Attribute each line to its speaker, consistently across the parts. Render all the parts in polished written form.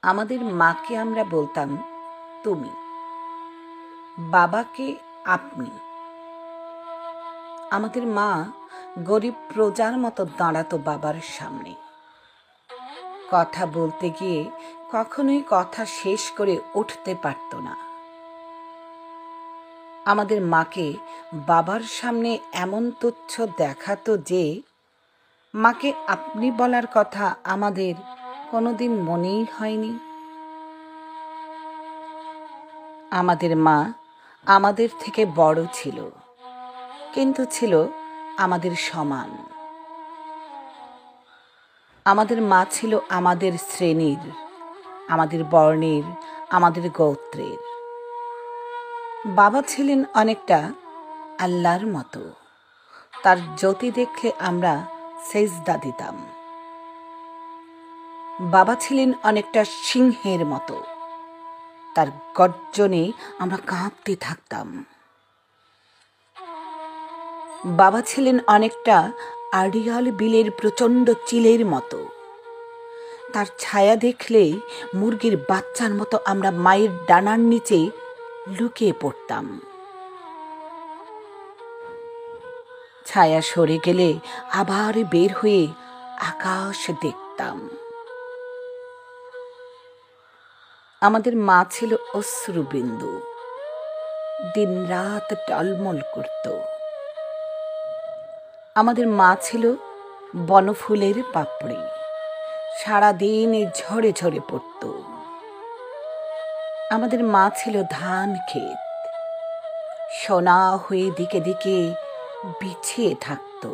Speaker 1: আমাদের মাকে আমরা বলতাম তুমি, বাবাকে আপনি। আমাদের মা গরিব প্রজার মতো দাঁড়াতো বাবার সামনে। কথা বলতে গিয়ে কখনোই কথা শেষ করে উঠতে পারত না। আমাদের মাকে বাবার সামনে এমন তুচ্ছ দেখাতো যে মাকে আপনি বলার কথা আমাদের কোনোদিন মনেই হয়নি। আমাদের মা আমাদের থেকে বড় ছিল, কিন্তু ছিল আমাদের সমান। আমাদের মা ছিল আমাদের শ্রেণীর, আমাদের বর্ণের, আমাদের গোত্রের। বাবা ছিলেন অনেকটা আল্লাহর মতো, তার জ্যোতি দেখলে আমরা সেজদা দিতাম। বাবা ছিলেন অনেকটা সিংহের মতো, তার গর্জনে আমরা কাঁপতে থাকতাম। বাবা ছিলেন অনেকটা আড়িয়াল বিলের প্রচণ্ড চিলের মতো, তার ছায়া দেখলে মুরগির বাচ্চার মতো আমরা মায়ের ডানার নিচে লুকিয়ে পড়তাম। ছায়া সরে গেলে আবার বের হয়ে আকাশ দেখতাম। আমাদের মা ছিল অশ্রুবিন্দু, দিন রাত টলমল করত। আমাদের মা ছিল বনফুলের পাপড়ি, সারাদিন ঝরে ঝরে পড়ত। আমাদের মা ছিল ধান ক্ষেত, সোনা হয়ে দিকে দিকে বিছিয়ে থাকত।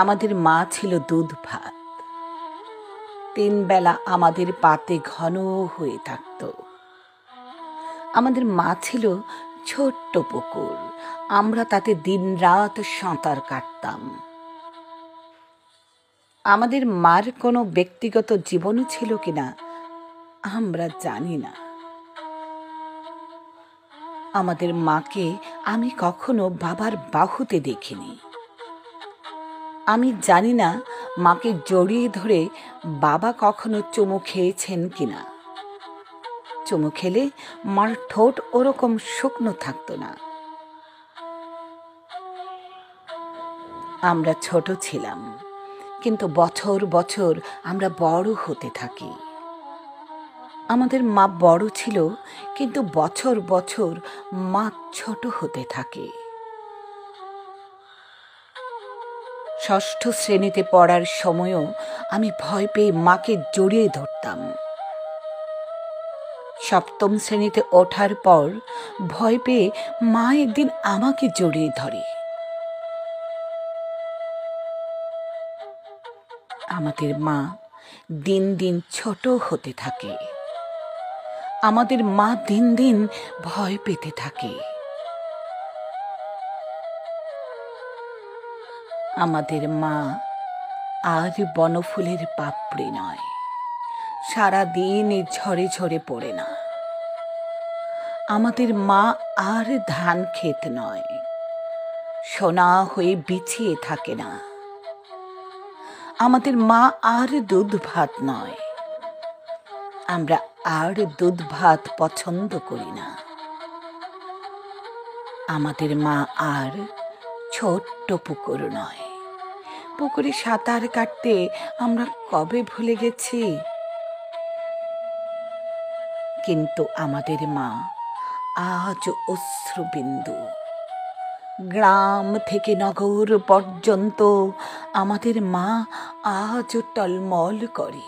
Speaker 1: আমাদের মা ছিল দুধ ভাত, 3 বেলা আমাদের পাতে ঘন হয়ে থাকত। আমাদের মা ছিল ছোট্ট পুকুর, আমরা তাতে দিন রাত সাঁতার কাটতাম। আমাদের মার কোনো ব্যক্তিগত জীবনও ছিল কিনা আমরা জানি না। আমাদের মাকে আমি কখনো বাবার বাহুতে দেখিনি। আমি জানি না মাকে জড়িয়ে ধরে বাবা কখনো চুমু খেয়েছেন কিনা। চুমু খেলে মার ঠোঁট ওরকম শুকনো থাকতো না। আমরা ছোট ছিলাম, কিন্তু বছর বছর আমরা বড় হতে থাকি। আমাদের মা বড় ছিল, কিন্তু বছর বছর মা ছোট হতে থাকে। 6ষ্ঠ শ্রেণীতে পড়ার সময়ও আমি ভয় পেয়ে মাকে জড়িয়ে ধরতাম। 7ম শ্রেণীতে ওঠার পর ভয় পেয়ে মা একদিন আমাকে জড়িয়ে ধরে। আমাদের মা দিন দিন ছোট হতে থাকে। আমাদের মা দিন দিন ভয় পেতে থাকে। আমাদের মা আর বনফুলের পাপড়ি নয়, সারাদিন ঝরে ঝরে পড়ে না। আমাদের মা আর ধান ক্ষেত নয়, সোনা হয়ে বিছিয়ে থাকে না। আমাদের মা আর দুধ ভাত নয়, আমরা আর দুধ ভাত পছন্দ করি না। আমাদের মা আর ছোট্ট পুকুর নয়, পুকুরে সাঁতার কাটতে আমরা কবে ভুলে গেছি। কিন্তু আমাদের মা আজ অশ্রুবিন্দু। গ্রাম থেকে নগর পর্যন্ত আমাদের মা আজ টলমল করে।